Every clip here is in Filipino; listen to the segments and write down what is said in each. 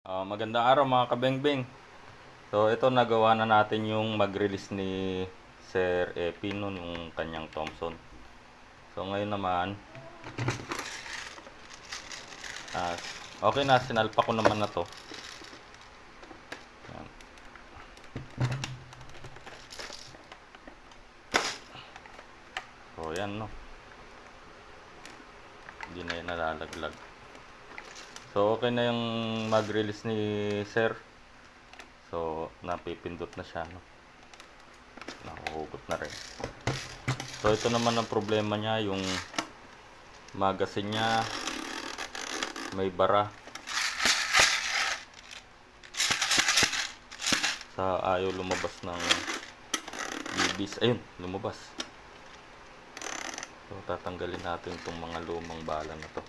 Magandang araw mga kabengbeng. So ito nagawa na natin yung mag-release ni Sir Epi nun, yung kanyang Thompson. So ngayon naman, ah, okay na, sinalpa ko naman na to. Yan. So yan no, hindi na yan nalalaglag. So okay na yung mag-release ni Sir. So napipindot na siya no. Nahuhugot na rin. So ito naman ang problema niya, yung magazine niya may bara. Sa ayaw lumabas ng bibis. Ayun, lumabas. So tatanggalin natin itong mga lumang bala na to.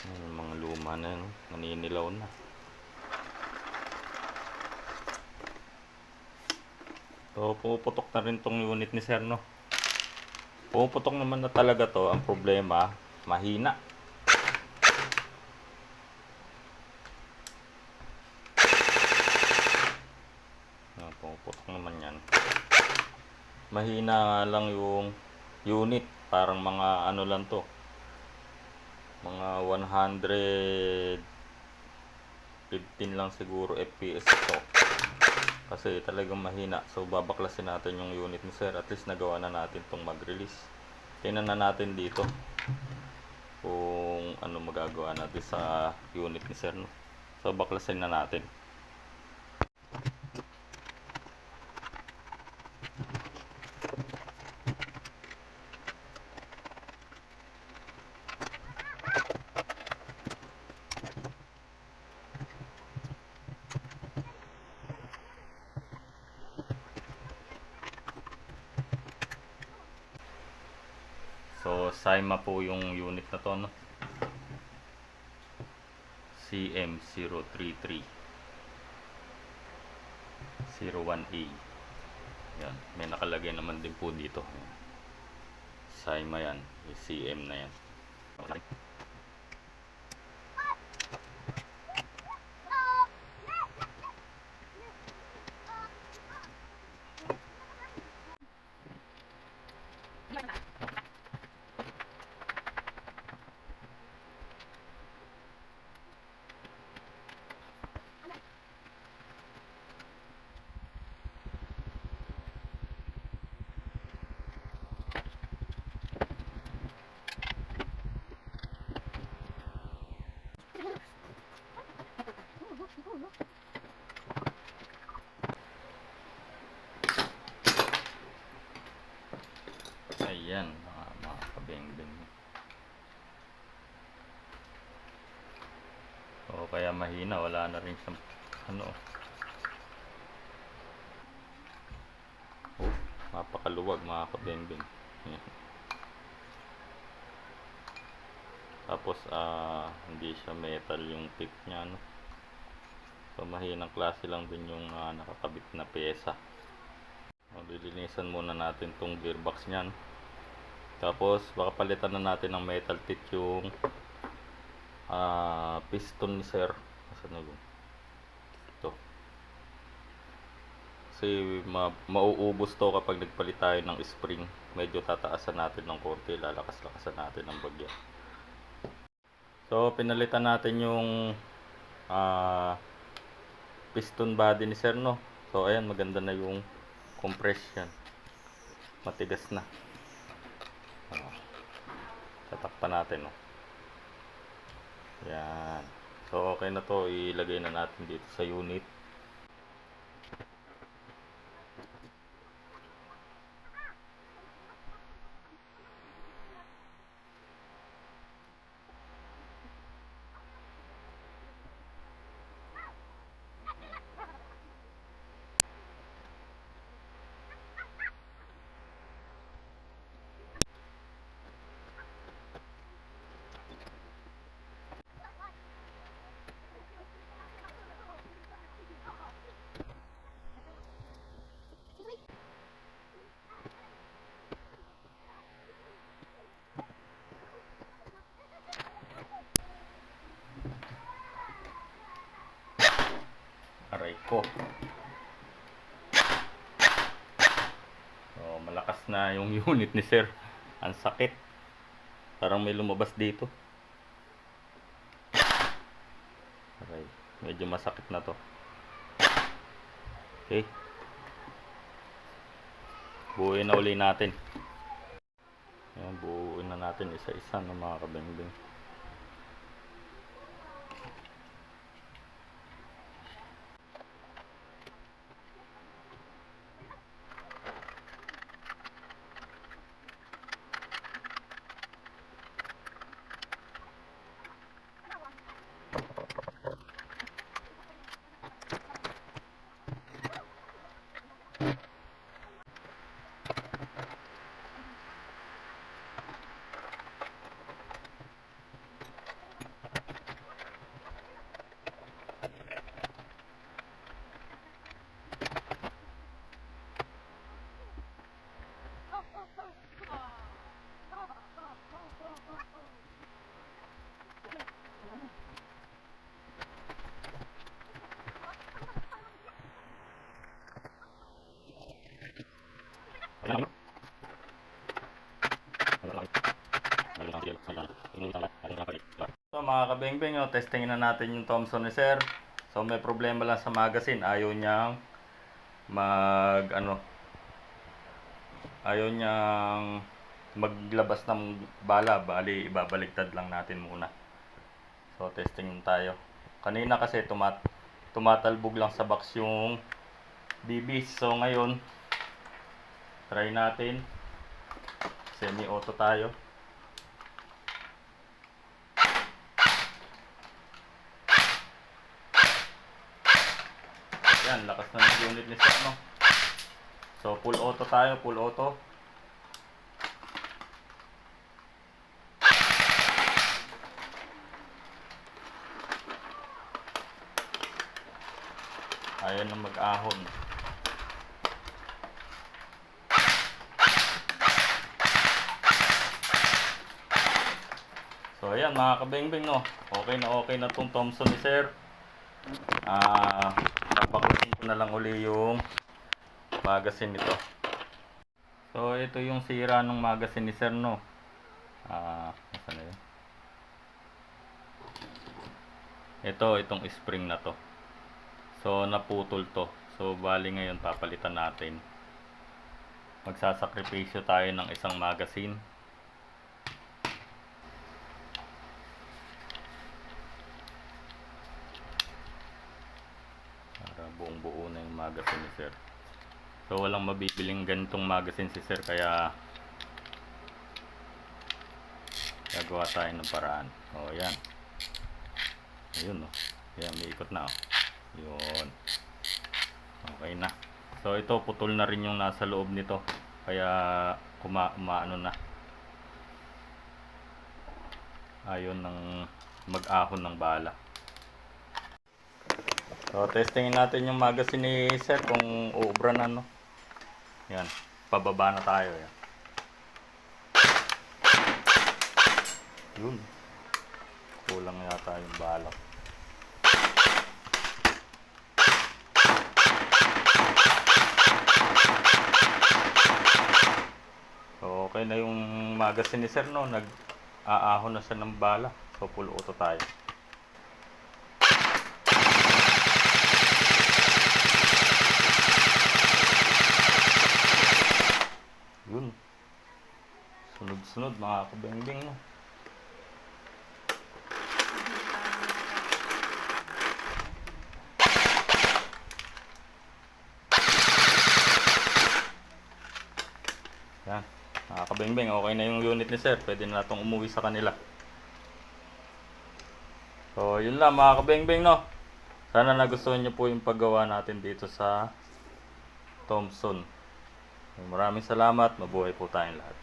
Yung mga luma na yun, naninilaw na. So puputok na rin tong unit ni Sir no. Puputok naman na talaga to. Ang problema, mahina. Puputok naman yan. Mahina nga lang yung unit. Parang mga ano lang to, mga 115 lang siguro FPS to. Kasi talagang mahina. So babaklasin natin yung unit ni Sir. At least nagawa na natin tong mag-release. Tingnan na natin dito kung ano magagawa natin sa unit ni Sir no? So baklasin na natin. So Saima po yung unit na to no? CM033 01A. Yan, may nakalagay naman din po dito. Saima yan, yung CM na yan. Okay. Ayan, mga kabengbeng. O kaya mahina, wala na rin siyang ano. Oh, napakaluwag mga kabengbeng. Tapos hindi siya metal yung tip niya no. So mahinang klase lang din yung nakakabit na pyesa. Lilinisan muna natin tong gearbox niyan. Tapos baka palitan na natin ng metal teeth yung piston ni Sir. Asan na yun? Ito. Kasi mauubos to kapag nagpalit tayo ng spring. Medyo tataasan natin ng konti, lalakas-lakasan natin ng bagya. So pinalitan natin yung piston body ni Sir no. So ayan, maganda na yung compression. Matigas na. Tatakpan natin no. Yan. So okay na to, ilagay na natin dito sa unit. ko. So, malakas na yung unit ni sir. Ang sakit. Parang may lumabas dito. Okay. Medyo masakit na to. Okay. Buuin na uli natin. Ayan, buuin na natin isa-isa ng mga kabengbeng. So mga kabengbeng, testingin na natin yung Thompson ni sir. So may problema lang sa magazine, ayaw niyang maglabas ng bala, bali ibabaligtad lang natin muna. So testing tayo. Kanina kasi tumatalbog lang sa box yung BBs. So ngayon try natin. Semi-auto tayo. Yan, lakas na ng unit ni sir, no? So full auto tayo, full auto. Ayaw na mag-ahon. So ayan mga kabengbeng, no? Okay na tong Thompson ni sir. Papaklasin ko na lang uli yung magazine nito. So ito yung sira ng magazine ni sir, no? Nasaan na yun? Itong spring na to. So naputol to. So bali ngayon papalitan natin. Magsasakripisyo tayo ng isang magazine. Para buong buo na yung magazine ni sir. So walang mabibiling ganitong magazine si sir, kaya gagawa tayo ng paraan. O yan. Ayun, no? Yan, may ikot na, oh. Yun. Okay na. So ito, putol na rin yung nasa loob nito. Kaya umaano na. Ayun ng mag-ahon ng bala. So testingin natin yung magazine ni sir kung uubra na, no. Yan, pababa na tayo. Yan. Yun. Kulang yata yung bala. So okay na yung magazine ni sir, no. Nag-aahon na siya ng bala. So full auto tayo. Yun. Sunod-sunod mga kabengbeng, no. Yan. Mga kabengbeng, okay na yung unit ni sir. Pwede na itong umuwi sa kanila. So yun lang mga kabengbeng, no. Sana nagustuhan nyo po yung paggawa natin dito sa Thompson. Maraming salamat. Mabuhay po tayong lahat.